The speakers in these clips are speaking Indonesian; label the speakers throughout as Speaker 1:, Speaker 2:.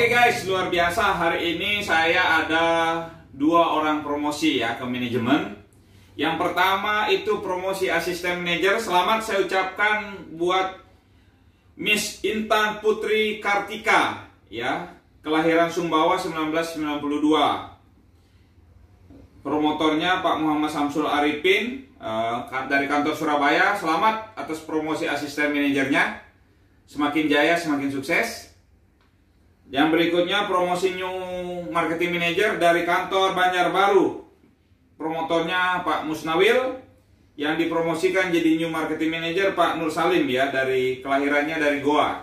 Speaker 1: Oke guys, luar biasa. Hari ini saya ada 2 orang promosi ya ke manajemen. Yang pertama itu promosi asisten manajer. Selamat saya ucapkan buat Miss Intan Putri Kartika ya, kelahiran Sumbawa 1992. Promotornya Pak Muhammad Samsul Arifin dari kantor Surabaya. Selamat atas promosi asisten manajernya. Semakin jaya, semakin sukses. Yang berikutnya promosi new marketing manager dari kantor Banjarbaru. Promotornya Pak Musnawil. Yang dipromosikan jadi new marketing manager Pak Nur Salim ya, dari kelahirannya dari Goa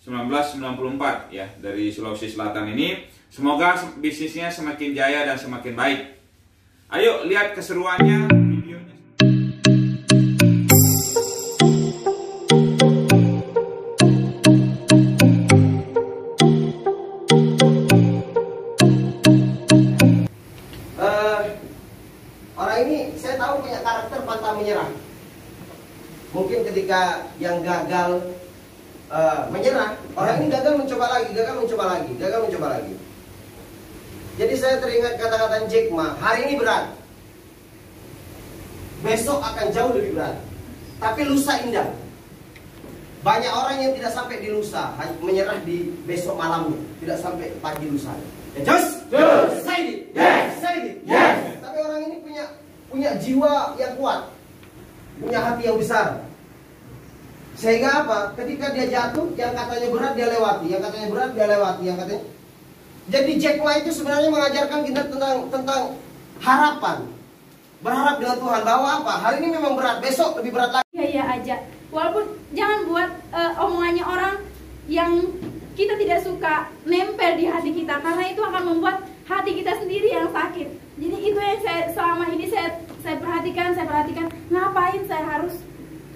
Speaker 1: 1994 ya, dari Sulawesi Selatan ini. Semoga bisnisnya semakin jaya dan semakin baik. Ayo lihat keseruannya videonya.
Speaker 2: Orang ini saya tahu punya karakter pantang menyerah. Mungkin ketika yang gagal menyerah, orang ini gagal mencoba lagi, gagal mencoba lagi, gagal mencoba lagi. Jadi saya teringat kata-kata Jack Ma, hari ini berat, besok akan jauh lebih berat, tapi lusa indah. Banyak orang yang tidak sampai di lusa, menyerah di besok malamnya, tidak sampai pagi lusa. Ya, just say it, yes, say it, yes. Tapi orang ini punya jiwa yang kuat, punya hati yang besar. Sehingga apa? Ketika dia jatuh, yang katanya berat dia lewati, yang katanya berat dia lewati, yang katanya. Jadi Jack Ma itu sebenarnya mengajarkan kita tentang harapan. Berharap dengan Tuhan bahwa apa? Hari ini memang berat, besok lebih berat lagi.
Speaker 3: Iya aja. Walaupun jangan buat omongannya orang yang kita tidak suka nempel di hati kita, karena itu akan membuat hati kita sendiri yang sakit. Jadi itu yang selama ini saya perhatikan, ngapain saya harus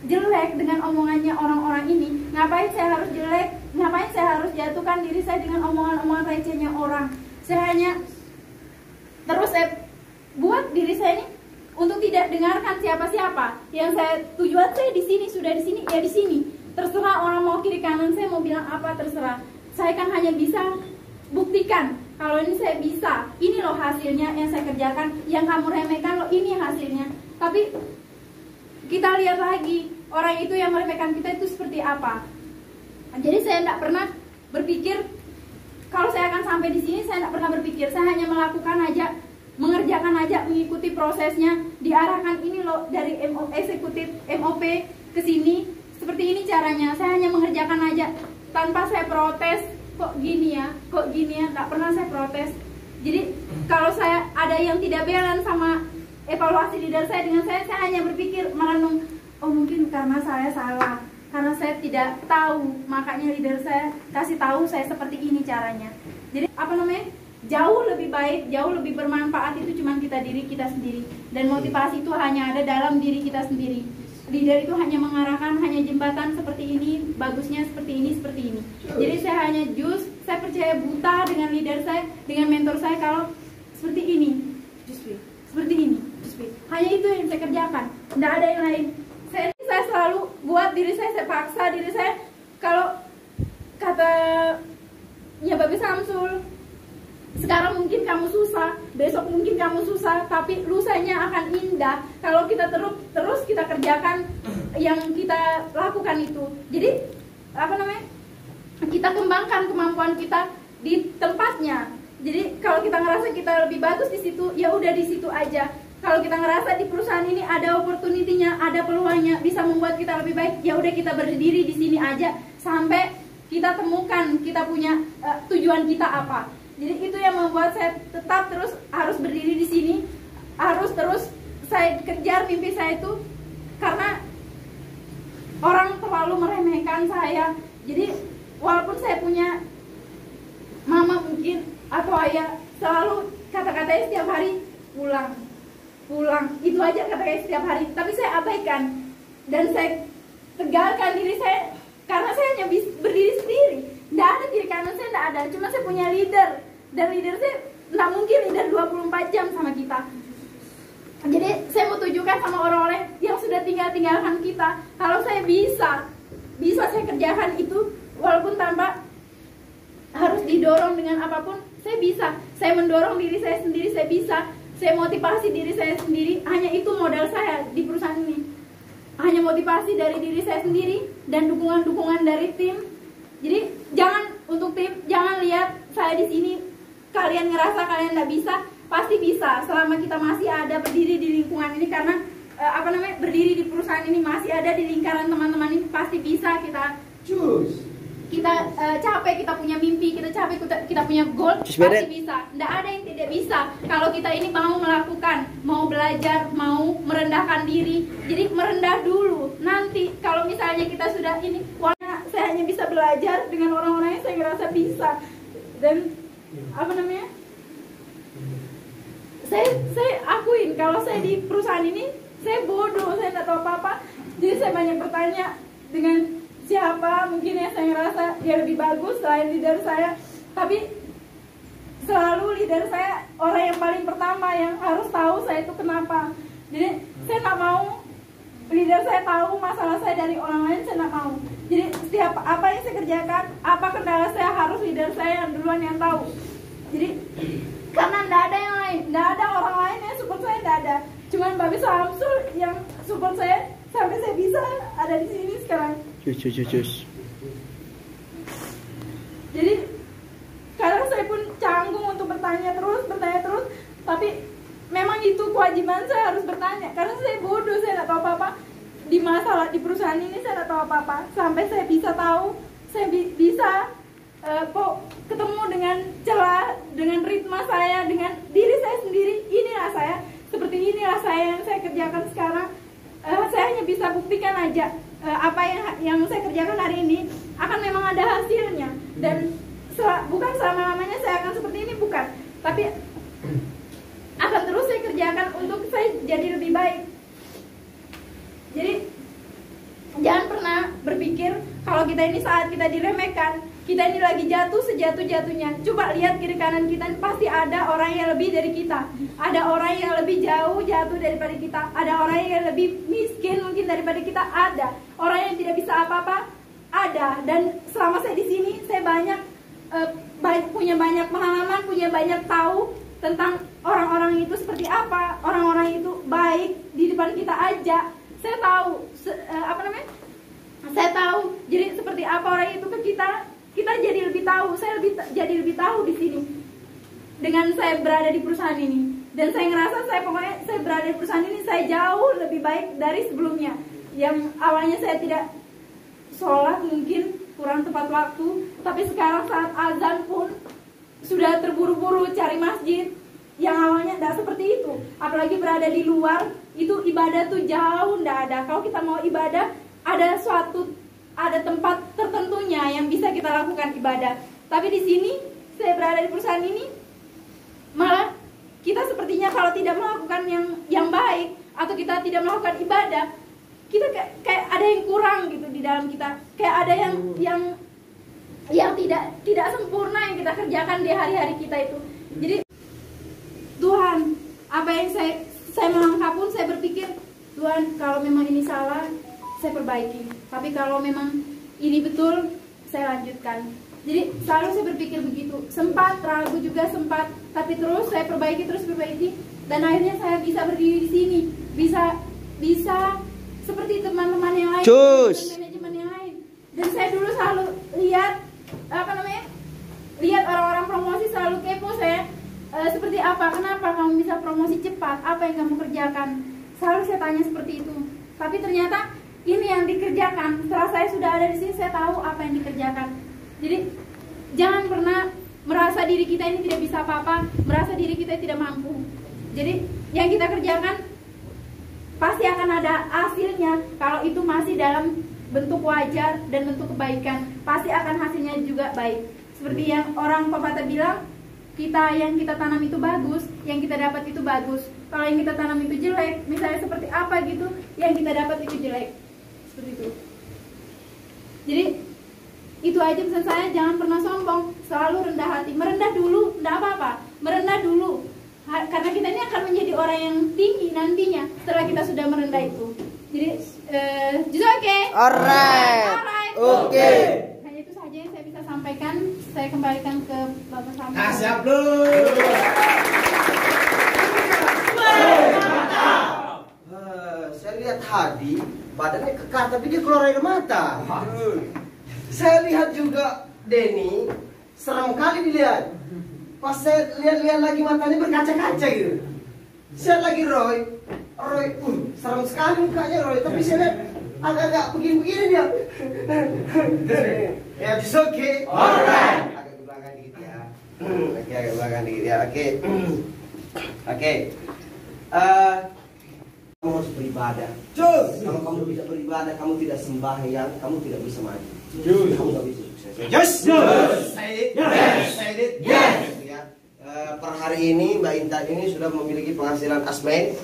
Speaker 3: jelek dengan omongannya orang-orang ini, ngapain saya harus jelek, ngapain saya harus jatuhkan diri saya dengan omongan-omongan recehnya orang. Saya hanya terus saya buat diri saya ini untuk tidak dengarkan siapa-siapa. Yang saya tujuan saya di sini, sudah di sini, ya di sini. Terserah orang mau kiri kanan, saya mau bilang apa terserah. Saya kan hanya bisa buktikan kalau ini saya bisa. Ini loh hasilnya yang saya kerjakan. Yang kamu remehkan loh, ini hasilnya. Tapi kita lihat lagi orang itu yang meremehkan kita itu seperti apa. Jadi saya tidak pernah berpikir kalau saya akan sampai di sini. Saya tidak pernah berpikir. Saya hanya melakukan aja, mengerjakan aja, mengikuti prosesnya, diarahkan ini loh dari eksekutif MOP ke sini, seperti ini caranya. Saya hanya mengerjakan aja tanpa saya protes. Kok gini ya, nggak pernah saya protes. Jadi kalau saya ada yang tidak balance sama evaluasi leader saya dengan saya hanya berpikir, merenung, oh mungkin karena saya salah, karena saya tidak tahu, makanya leader saya kasih tahu saya seperti ini caranya. Jadi jauh lebih baik, jauh lebih bermanfaat itu cuma diri kita sendiri. Dan motivasi itu hanya ada dalam diri kita sendiri. Leader itu hanya mengarahkan, hanya jembatan seperti ini, bagusnya seperti ini, seperti ini. Jadi saya hanya saya percaya buta dengan leader saya, dengan mentor saya kalau seperti ini, seperti ini. Hanya itu yang saya kerjakan, tidak ada yang lain. Saya selalu buat diri saya paksa diri saya. Kalau katanya Babi Samsul, sekarang mungkin kamu susah, besok mungkin kamu susah, tapi lusanya akan indah kalau kita terus kita kerjakan yang kita lakukan itu. Jadi kita kembangkan kemampuan kita di tempatnya. Jadi kalau kita ngerasa kita lebih bagus di situ, ya udah di situ aja. Kalau kita ngerasa di perusahaan ini ada opportunity-nya, ada peluangnya, bisa membuat kita lebih baik, ya udah kita berdiri di sini aja sampai kita temukan kita punya tujuan kita apa. Jadi itu yang membuat saya tetap terus harus berdiri di sini, harus terus saya kejar mimpi saya itu, karena orang terlalu meremehkan saya. Jadi walaupun saya punya mama mungkin atau ayah, selalu kata-katanya setiap hari pulang, itu aja kata-katanya setiap hari. Tapi saya abaikan dan saya tegalkan diri saya, karena saya hanya berdiri sendiri. Tidak ada kiri kanan saya, tidak ada. Cuma saya punya leader, dan leader saya tidak mungkin leader 24 jam sama kita. Jadi saya mau tunjukkan sama orang-orang yang sudah tinggalkan kita, kalau saya bisa saya kerjakan itu walaupun tanpa harus didorong dengan apapun, saya bisa. Saya mendorong diri saya sendiri, saya bisa. Saya motivasi diri saya sendiri. Hanya itu modal saya di perusahaan ini. Hanya motivasi dari diri saya sendiri dan dukungan-dukungan dari tim. Jadi jangan, untuk tim, jangan lihat saya di sini kalian ngerasa kalian nggak bisa. Pasti bisa selama kita masih ada berdiri di lingkungan ini, karena berdiri di perusahaan ini, masih ada di lingkaran teman-teman ini, pasti bisa kita capai. Kita punya mimpi, kita capai, kita punya goal, pasti bisa. Nggak ada yang tidak bisa kalau kita ini mau melakukan, mau belajar, mau merendahkan diri. Jadi merendah dulu. Nanti kalau misalnya kita sudah ini, saya hanya bisa belajar dengan orang-orang yang saya ngerasa bisa. Dan saya akuin kalau saya di perusahaan ini saya bodoh, saya nggak tahu apa-apa. Jadi saya banyak bertanya dengan siapa mungkin yang saya ngerasa dia lebih bagus selain leader saya. Tapi selalu leader saya orang yang paling pertama yang harus tahu saya itu kenapa. Jadi saya nggak mau leader saya tahu masalah saya dari orang lain, saya nggak mau. Jadi setiap apa yang saya kerjakan, apa kendala saya, harus leader saya yang duluan yang tahu. Jadi karena nggak ada yang lain, nggak ada orang lain yang support saya, nggak ada. Cuman Mbak Bisa Hamsul yang support saya sampai saya bisa ada di sini sekarang. Jadi kadang saya pun canggung untuk bertanya terus, tapi memang itu kewajiban saya harus bertanya, karena saya bodoh, saya nggak tahu apa-apa di masalah di perusahaan ini, saya nggak tahu apa-apa. Sampai saya bisa tahu, saya bisa ketemu dengan celah, dengan ritma saya, dengan diri saya sendiri. Inilah saya, seperti inilah saya yang saya kerjakan sekarang. Saya hanya bisa buktikan aja apa yang saya kerjakan hari ini akan memang ada hasilnya. Dan bukan selama-lamanya saya akan seperti ini, bukan. Tapi akan terus saya kerjakan untuk saya jadi lebih baik. Jadi jangan pernah berpikir kalau kita ini saat kita diremehkan, kita ini lagi jatuh sejatuh-jatuhnya. Coba lihat kiri kanan kita, pasti ada orang yang lebih dari kita. Ada orang yang lebih jauh jatuh daripada kita. Ada orang yang lebih miskin mungkin daripada kita. Ada orang yang tidak bisa apa-apa. Ada. Dan selama saya di sini, saya punya banyak pengalaman, punya banyak tahu tentang orang-orang itu seperti apa. Orang-orang itu baik di depan kita aja. Saya tahu saya tahu. Jadi seperti apa orang itu ke kita jadi lebih tahu. Saya jadi lebih tahu di sini dengan saya berada di perusahaan ini. Dan saya ngerasa saya berada di perusahaan ini, saya jauh lebih baik dari sebelumnya. Yang awalnya saya tidak sholat, mungkin kurang tepat waktu, tapi sekarang saat azan pun sudah terburu-buru cari masjid. Yang awalnya tidak seperti itu. Apalagi berada di luar, itu ibadah tuh jauh tidak ada. Kalau kita mau ibadah, ada tempat tertentunya yang bisa kita lakukan ibadah. Tapi di sini, saya berada di perusahaan ini, malah kita sepertinya kalau tidak melakukan yang baik, atau kita tidak melakukan ibadah, kita kayak ada yang kurang gitu di dalam kita. Kayak ada yang tidak sempurna yang kita kerjakan di hari-hari kita itu. Jadi Tuhan, apa yang saya melangkah pun saya berpikir, Tuhan, kalau memang ini salah, saya perbaiki. Tapi kalau memang ini betul, saya lanjutkan. Jadi selalu saya berpikir begitu. Sempat ragu juga, tapi terus saya perbaiki, dan akhirnya saya bisa berdiri di sini, bisa seperti teman-teman yang lain, manajemen yang lain. Dan saya dulu selalu lihat orang-orang promosi, selalu kepo saya. Seperti apa, kenapa kamu bisa promosi cepat, apa yang kamu kerjakan, selalu saya tanya seperti itu. Tapi ternyata ini yang dikerjakan. Setelah saya sudah ada di sini, saya tahu apa yang dikerjakan. Jadi jangan pernah merasa diri kita ini tidak bisa apa-apa, merasa diri kita tidak mampu. Jadi yang kita kerjakan pasti akan ada hasilnya. Kalau itu masih dalam bentuk wajar dan bentuk kebaikan, pasti akan hasilnya juga baik. Seperti yang orang pepatah bilang, yang kita tanam itu bagus, yang kita dapat itu bagus. Kalau yang kita tanam itu jelek, misalnya seperti apa gitu, yang kita dapat itu jelek. Seperti itu. Jadi itu aja pesan saya, jangan pernah sombong, selalu rendah hati. Merendah dulu, enggak apa-apa. Merendah dulu. Karena kita ini akan menjadi orang yang tinggi nantinya setelah kita sudah merendah itu. Jadi just okay.
Speaker 2: Alright.
Speaker 3: Oke.
Speaker 2: Okay.
Speaker 3: Hanya itu saja yang saya bisa sampaikan. saya kembalikan ke Bapak Samsul.
Speaker 2: Nah, siap lu. Saya lihat Hadi, badannya kekar tapi dia keluar air mata. Saya lihat juga Denny, seram kali dilihat. Pas saya lihat-lihat lagi matanya berkaca-kaca gitu. Saya lagi Roy, seram sekali mukanya Roy, tapi saya lihat agak-agak begini-begini dia. Ya, it's okay. Alright. Agak ke belakang dikit ya. Oke, agak ke belakang dikit ya. Oke. Kamu harus beribadah. Kalau kamu tidak beribadah, kamu tidak sembahyang, kamu tidak bisa maju. Kamu tidak bisa sukses. Yes. Say it. Yes. Ya. Per hari ini Mbak Intan ini sudah memiliki penghasilan asmen.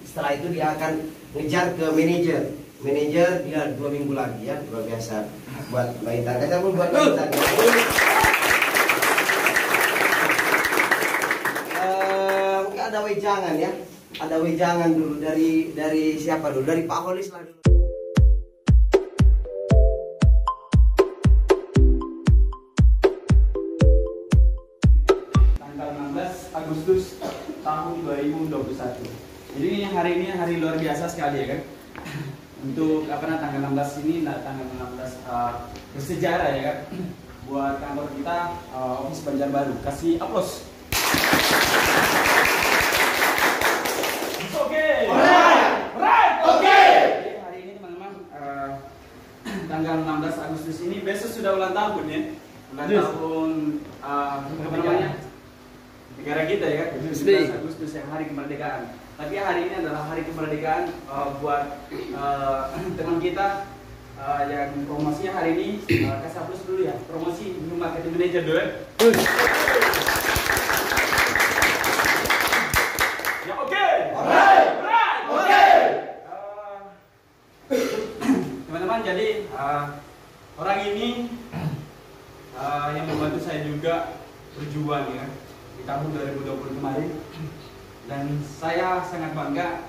Speaker 2: Setelah itu dia akan ngejar ke manajer. Manajer dia 2 minggu lagi ya, luar biasa. Buat Mbak Intan, kasih pun buat Mbak Intan. Mungkin ada wejangan ya. Ada wejangan dulu dari siapa dulu? Dari Pak Holis lah dulu.
Speaker 4: Tanggal 16 Agustus tahun 2021. Jadi hari ini hari luar biasa sekali ya kan. Untuk tanggal 16 ini tanggal 16 bersejarah ya kan. Buat kantor kita Office Banjarbaru. Kasih aplaus. Tanggal 16 Agustus ini besok sudah ulang tahun ya. Ulang tahun apa namanya? Negara kita ya kan. 17 Agustus yang hari kemerdekaan. Tapi hari ini adalah hari kemerdekaan buat teman kita yang promosinya hari ini kasih aplaus dulu ya. Promosi new marketing manager dulu. Ya oke. Alright. Oke. Teman-teman, jadi orang ini yang membantu saya juga berjuang ya di tahun 2020 kemarin, dan saya sangat bangga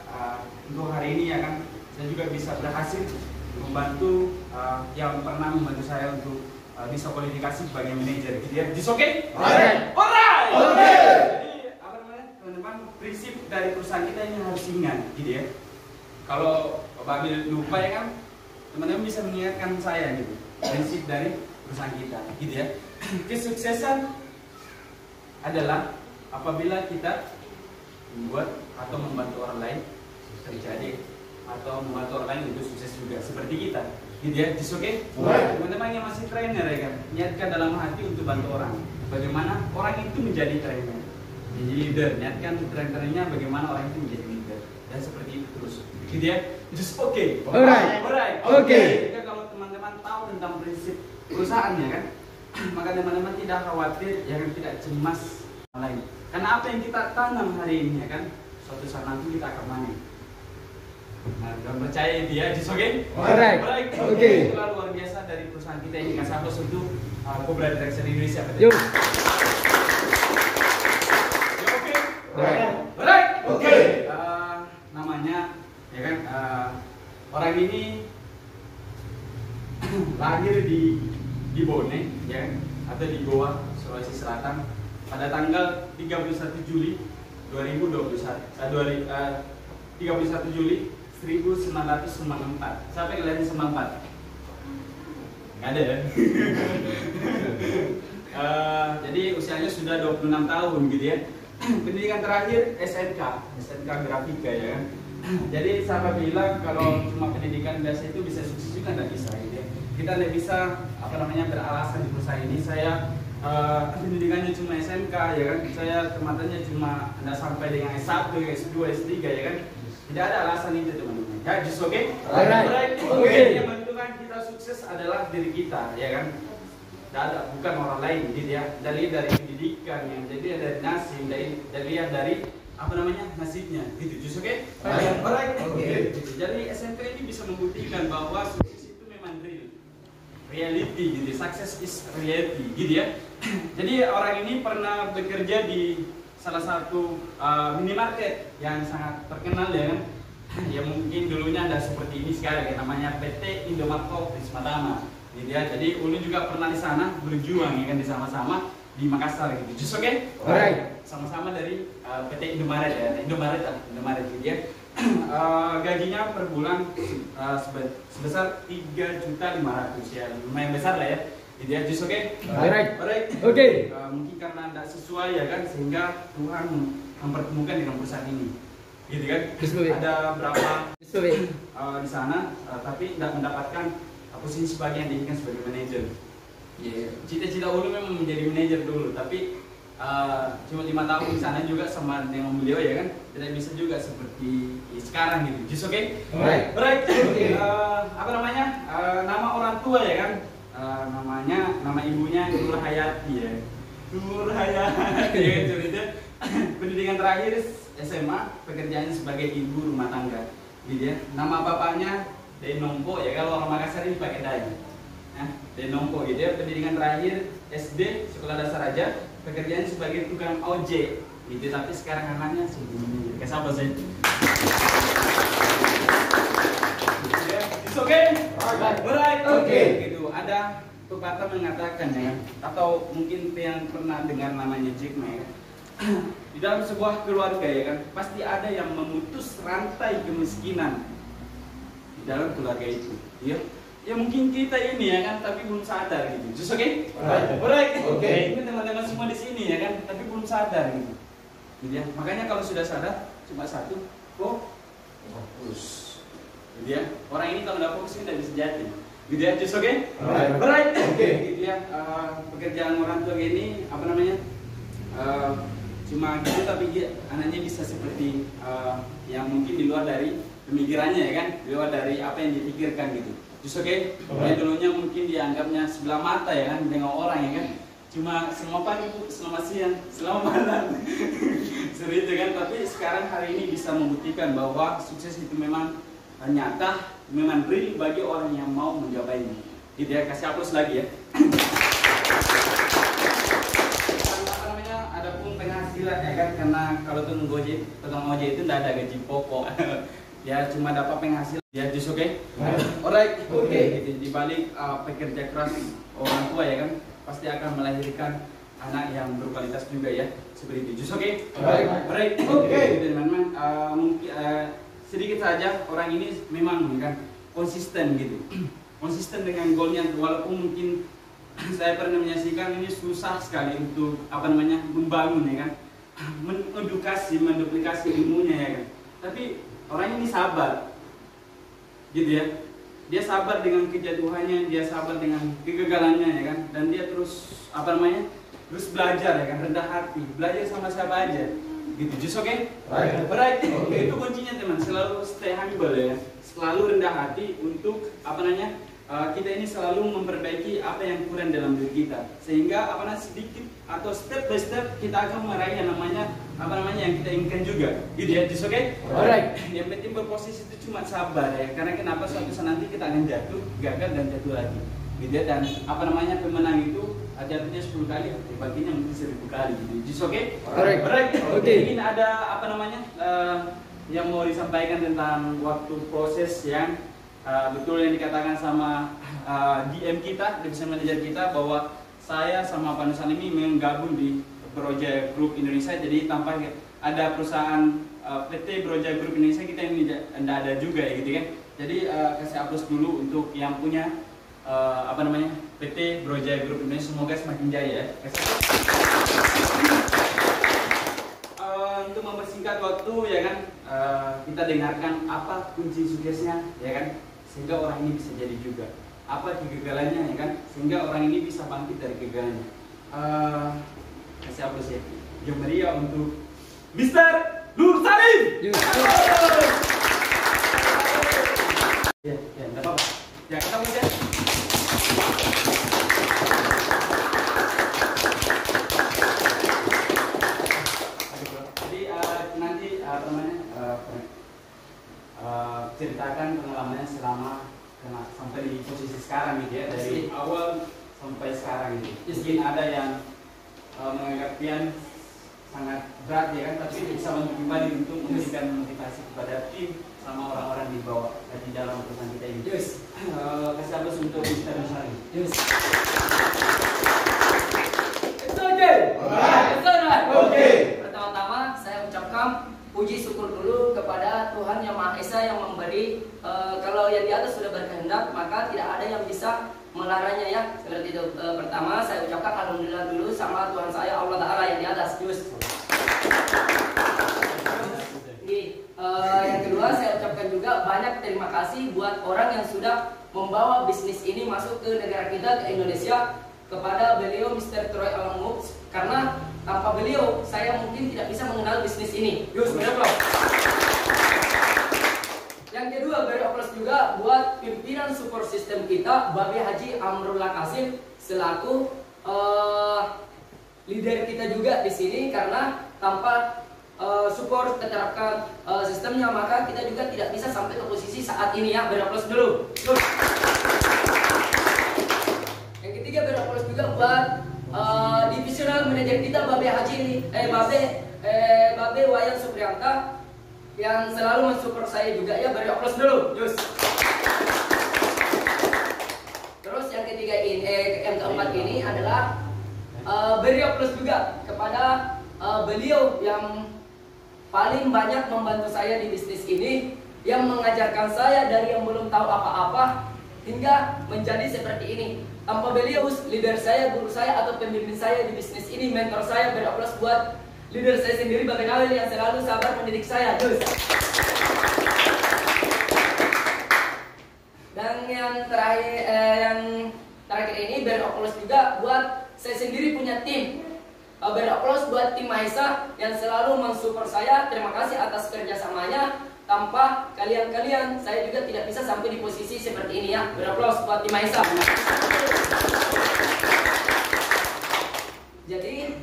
Speaker 4: untuk hari ini ya kan, saya juga bisa berhasil membantu yang pernah membantu saya untuk bisa kualifikasi sebagai manajer gitu ya. Just okay? Alright. Jadi apa namanya teman-teman, prinsip dari perusahaan kita ini harus ingat gitu ya. Kalau Bapak Amil lupa ya kan, teman-teman bisa mengingatkan saya gitu, prinsip dari perusahaan kita gitu ya. Kesuksesan adalah apabila kita membuat atau membantu orang lain terjadi, atau membantu orang lain untuk sukses juga seperti kita gitu ya. Just okay? Teman-teman yang masih trainer ya kan, niatkan dalam hati untuk bantu orang, bagaimana orang itu menjadi trainer, menjadi leader. Niatkan trainernya bagaimana orang itu menjadi leader, dan seperti itu terus gitu ya. Just okay. Alright. Jika kalau teman-teman tahu tentang prinsip perusahaannya kan, maka teman-teman tidak khawatir, jangan tidak cemas lain. Karena apa yang kita tanam hari ini ya kan, suatu saat nanti kita akan panen. Nah, dan percaya dia, just okay? Alright. Itulah luar biasa dari perusahaan kita ini. Kasih aplaus untuk Cobra Direction Indonesia. Yuk. Oke. Namanya ya kan, orang ini lahir di Bone ya, atau di Goa, Sulawesi Selatan pada tanggal 31 Juli 2021. 31 Juli 1994. Siapa yang lahir 94? Nggak ada ya? Jadi usianya sudah 26 tahun gitu ya. Pendidikan terakhir SNK Grafika ya kan. Jadi saya bilang kalau cuma pendidikan biasa itu bisa sukses juga nggak bisa gitu ya. Kita tidak bisa beralasan di perusahaan ini saya pendidikannya cuma SMK ya kan. Saya kematannya cuma tidak sampai dengan S1, S2, S3 ya kan. Tidak ada alasan itu teman-teman. Ya, just okay? Alright. Yang menentukan kita sukses adalah diri kita ya kan. Tidak ada, bukan orang lain gitu ya. Dari pendidikan yang jadi dari nasib, dari nasibnya gitu. Just okay? Alright. Jadi SMK ini bisa membuktikan bahwa sukses itu memang real. Reality gitu. Success is reality gitu ya. Jadi orang ini pernah bekerja di salah satu minimarket yang sangat terkenal ya kan. Ya mungkin dulunya ada seperti ini sekarang ya, namanya PT Indomaret Prisma Tama. Gitu ya. Jadi Ulun juga pernah di sana berjuang ya kan, di sama-sama di Makassar gitu. Just oke?
Speaker 5: Alright.
Speaker 4: Sama-sama dari PT Indomaret ya. Indomaret gitu ya. Gajinya per bulan sebesar 3.500.000 ya. Lumayan besar lah ya. Gitu ya. Just oke?
Speaker 5: Alright.
Speaker 4: Alright.
Speaker 5: Oke.
Speaker 4: Mungkin karena tidak sesuai ya kan, sehingga Tuhan mempertemukan dengan perusahaan ini. Gitu kan? Ada berapa di sana tapi tidak mendapatkan posisi sebagai yang diinginkan sebagai manajer. Cita-cita Ulun memang menjadi manajer dulu, tapi cuma 5 tahun di sana juga sama dengan beliau ya kan, tidak bisa juga seperti sekarang gitu. Just oke? Alright. Apa namanya? Nama orang tua ya kan? Nama ibunya Nur Hayati ya. Nur Hayati ya kan, cerita. Pendidikan terakhir SMA, pekerjaannya sebagai ibu rumah tangga. Gitu ya. Nama bapaknya Denompo ya, kalau orang Makassar ini pakai Dai. Denompo gitu ya. Pendidikan terakhir SD, sekolah dasar aja, pekerjaan sebagai tukang ojek. Gitu, tapi sekarang anaknya sendiri. Kayak siapa sih? It's okay? Alright. Okay. Gitu. Ada pepatah mengatakan ya, atau mungkin yang pernah dengar namanya Jack Ma ya. Di dalam sebuah keluarga ya kan, pasti ada yang memutus rantai kemiskinan di dalam keluarga itu. Ya. Ya mungkin kita ini ya kan, tapi belum sadar gitu. Just okay? Alright. Okay. Ini teman-teman semua di sini ya kan, tapi belum sadar gitu. Gitu ya. Makanya kalau sudah sadar cuma satu, fokus. Gitu ya. Orang ini kalau nggak fokus ini tidak bisa jadi. Gitu ya. Just okay? Alright. Okay. Gitu ya. Pekerjaan orang tua ini apa namanya? Cuma gitu, tapi anaknya bisa seperti yang mungkin di luar dari pemikirannya ya kan, di luar dari apa yang dipikirkan gitu. Just okay? Ya, dulunya mungkin dianggapnya sebelah mata ya kan dengan orang ya kan. Cuma selamat pagi Bu, selamat siang, selamat malam. Seperti itu kan, tapi sekarang hari ini bisa membuktikan bahwa sukses itu memang nyata, memang real bagi orang yang mau menjawabnya. Gitu ya, kasih aplaus lagi ya. Apa namanya? Adapun penghasilan ya kan, karena kalau tukang ojek itu tidak ada gaji pokok. Ya cuma dapat penghasilan. Ya just okay? Alright. Oke. Di balik pekerja keras orang tua ya kan, pasti akan melahirkan anak yang berkualitas juga ya. Seperti itu. Just okay? Alright. Oke. Teman-teman, mungkin sedikit saja orang ini memang kan konsisten gitu. Konsisten dengan goalnya, walaupun mungkin saya pernah menyaksikan ini susah sekali untuk apa namanya membangun ya kan, mengedukasi, menduplikasi ilmunya ya kan. Tapi orang ini sabar, gitu ya. Dia sabar dengan kejatuhannya, dia sabar dengan kegagalannya ya kan, dan dia terus apa namanya, terus belajar ya kan, rendah hati, belajar sama siapa aja, gitu. Just okay? Alright. Okay. Itu kuncinya teman, selalu stay humble ya, selalu rendah hati untuk apa namanya, kita ini selalu memperbaiki apa yang kurang dalam diri kita, sehingga apa namanya sedikit atau step by step kita akan meraih yang namanya apa namanya yang kita inginkan juga, gitu ya. Just okay? Alright. Yang penting berposisi itu cuma sabar ya, karena kenapa suatu saat nanti kita akan jatuh, gagal dan jatuh lagi, gitu ya. Dan apa namanya pemenang itu jatuhnya 10 kali, baginya mungkin 1000 kali, gitu. Just okay? Alright. Okay. Ini ada apa namanya yang mau disampaikan tentang waktu proses yang betul yang dikatakan sama DM kita, division manager kita, bahwa saya sama Pak Nusan ini menggabung di Broja Group Indonesia. Jadi tanpa ada perusahaan PT Broja Group Indonesia, kita ini tidak ada juga ya gitu kan. Jadi kasih aplaus dulu untuk yang punya apa namanya PT Broja Group Indonesia, semoga semakin jaya ya. Untuk mempersingkat waktu ya kan, kita dengarkan apa kunci suksesnya ya kan, sehingga orang ini bisa jadi juga. Apa kegagalannya ya kan, sehingga orang ini bisa bangkit dari kegagalannya. Kasih aplaus ya. Jom meriah untuk Mr. Nur Salim. Ya, enggak apa-apa. Ya, kita mulai. Jadi nanti apa namanya? Ceritakan pengalamannya selama sampai di posisi sekarang gitu ya, dari awal sampai sekarang gitu. Mungkin ada yang menganggap pian sangat berat ya kan, tapi bisa bantu kembali untuk memberikan motivasi kepada tim sama orang-orang di dibawa di dalam perusahaan kita ini. Yes. Kasih aplaus untuk Mr. Nusari. Yes.
Speaker 5: Oke. Pertama-tama saya ucapkan puji syukur dulu kepada Tuhan Yang Maha Esa yang memberi. Kalau yang di atas sudah berkehendak, maka tidak ada yang bisa melarangnya ya. Seperti itu. Pertama saya ucapkan alhamdulillah dulu sama Tuhan saya Allah Ta'ala yang di atas. Yes. Yang kedua saya ucapkan juga banyak terima kasih buat orang yang sudah membawa bisnis ini masuk ke negara kita, ke Indonesia, kepada beliau Mr. Troy Alan Mooks, karena tanpa beliau saya mungkin tidak bisa mengenal bisnis ini. Yus, yang kedua beri aplaus juga buat pimpinan support system kita, Babe Haji Amrullah Kasim selaku leader kita juga di sini, karena tanpa support keterapkan sistemnya maka kita juga tidak bisa sampai ke posisi saat ini ya. Beri aplaus dulu. Yang ketiga beri aplaus juga buat divisional manager kita Babe Haji Babe Wayan Supriyanta yang selalu mensupport saya juga ya. Beri aplaus dulu. Yus. Terus yang ketiga ini yang keempat ini adalah beri aplaus juga kepada beliau yang paling banyak membantu saya di bisnis ini, yang mengajarkan saya dari yang belum tahu apa-apa hingga menjadi seperti ini. Tanpa beliau, leader saya, guru saya atau pembimbing saya di bisnis ini, mentor saya, beri aplaus buat leader saya sendiri Babe Nawel yang selalu sabar mendidik saya. Terus. Dan yang terakhir ini beri aplaus juga buat saya sendiri punya tim. Beri aplaus buat tim Mahesa yang selalu mensupport saya. Terima kasih atas kerjasamanya. Tanpa kalian saya juga tidak bisa sampai di posisi seperti ini ya. Beri aplaus buat tim Mahesa. Jadi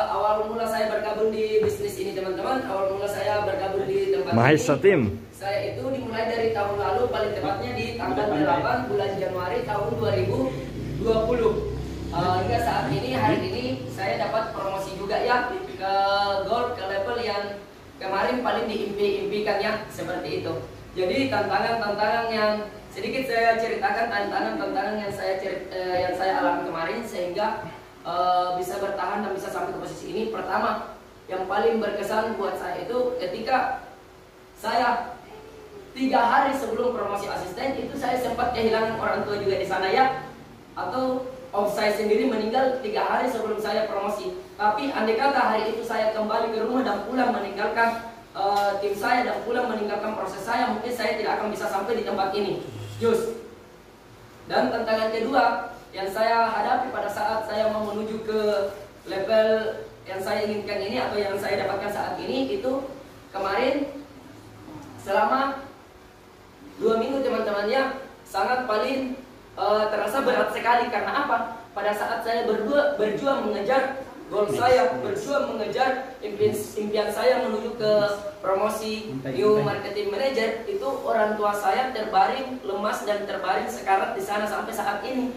Speaker 5: awal mula saya bergabung di bisnis ini teman-teman. Awal mula saya bergabung di tempat
Speaker 6: Mahesa
Speaker 5: ini.
Speaker 6: Tim.
Speaker 5: Saya itu dimulai dari tahun lalu, paling tepatnya di tanggal 8 bulan Januari tahun 2020. Hingga saat ini, hari ini saya dapat promosi juga ya ke gold, ke level yang kemarin paling diimpi-impikan ya, seperti itu. Jadi tantangan-tantangan yang sedikit saya ceritakan, tantangan-tantangan yang saya alami kemarin sehingga bisa bertahan dan bisa sampai ke posisi ini. Pertama, yang paling berkesan buat saya itu ketika saya 3 hari sebelum promosi asisten itu saya sempat kehilangan orang tua juga di sana ya, atau om saya sendiri meninggal 3 hari sebelum saya promosi. Tapi andai kata hari itu saya kembali ke rumah dan pulang meninggalkan tim saya dan pulang meninggalkan proses saya, mungkin saya tidak akan bisa sampai di tempat ini. Just. Dan tantangan kedua yang saya hadapi pada saat saya mau menuju ke level yang saya inginkan ini atau yang saya dapatkan saat ini itu kemarin selama 2 minggu teman-teman ya, sangat paling terasa berat sekali. Karena apa? Pada saat saya berjuang mengejar goal saya, berjuang mengejar impian saya menuju ke promosi new marketing manager, itu orang tua saya terbaring lemas dan terbaring sekarat di sana sampai saat ini.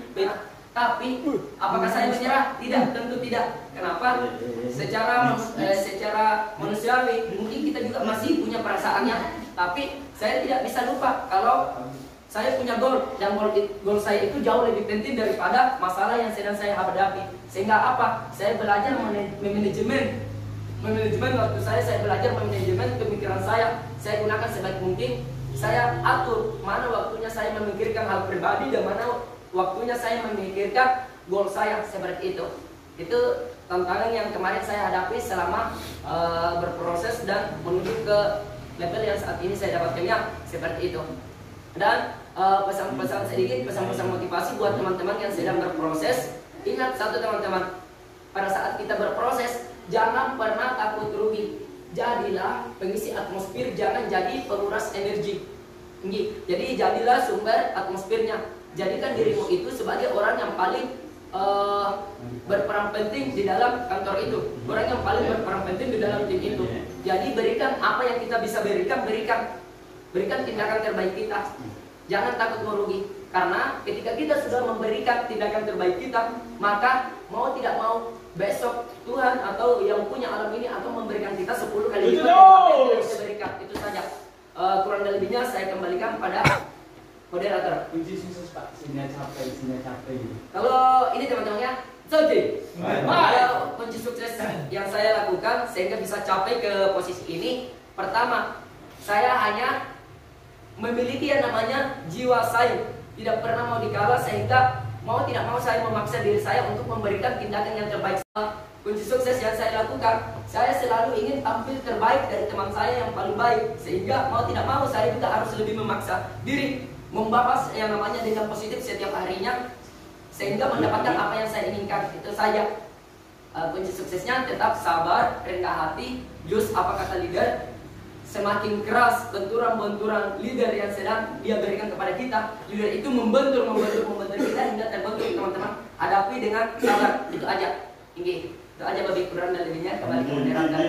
Speaker 5: Tapi apakah saya menyerah? Tidak, tentu tidak. Kenapa? Secara manusiawi mungkin kita juga masih punya perasaannya, tapi saya tidak bisa lupa kalau saya punya goal, dan goal saya itu jauh lebih penting daripada masalah yang sedang saya hadapi. Sehingga apa? Saya belajar memanajemen waktu saya belajar memanajemen pemikiran saya gunakan sebaik mungkin. Saya atur mana waktunya saya memikirkan hal pribadi dan mana waktunya saya memikirkan goal saya, seperti itu. Itu tantangan yang kemarin saya hadapi selama berproses dan menuju ke level yang saat ini saya dapatkannya, seperti itu. Dan pesan-pesan sedikit, pesan-pesan motivasi buat teman-teman yang sedang berproses. Ingat satu teman-teman, pada saat kita berproses jangan pernah takut rugi. Jadilah pengisi atmosfer, jangan jadi penguras energi. Jadi jadilah sumber atmosfernya. Jadikan dirimu itu sebagai orang yang paling berperan penting di dalam kantor itu, orang yang paling berperan penting di dalam tim itu. Jadi berikan apa yang kita bisa berikan tindakan terbaik kita. Jangan takut merugi, karena ketika kita sudah memberikan tindakan terbaik kita, maka mau tidak mau besok Tuhan atau yang punya alam ini akan memberikan kita 10 kali lipat yang kita berikan. Itu saja. kurang dan lebihnya saya kembalikan pada moderator.
Speaker 4: Kunci sukses Pak, sini capek gitu.
Speaker 5: Kalau ini teman-teman ya, oke. Ada kunci sukses yang saya lakukan sehingga bisa capai ke posisi ini. Pertama, saya hanya memiliki yang namanya jiwa saing, tidak pernah mau dikalah, sehingga mau tidak mau saya memaksa diri saya untuk memberikan tindakan yang terbaik. Kunci sukses yang saya lakukan, saya selalu ingin tampil terbaik dari teman saya yang paling baik, sehingga mau tidak mau saya juga harus lebih memaksa diri, membahas yang namanya dengan positif setiap harinya, sehingga mendapatkan apa yang saya inginkan. Itu saja. Kunci suksesnya tetap sabar, rendah hati, just apa kata leader, semakin keras benturan-benturan leader yang sedang dia berikan kepada kita, leader itu membentur kita hingga terbentur. Teman-teman, hadapi dengan sabar. Itu aja. Itu aja, lebih kurang dan lebihnya kembali ke moderator.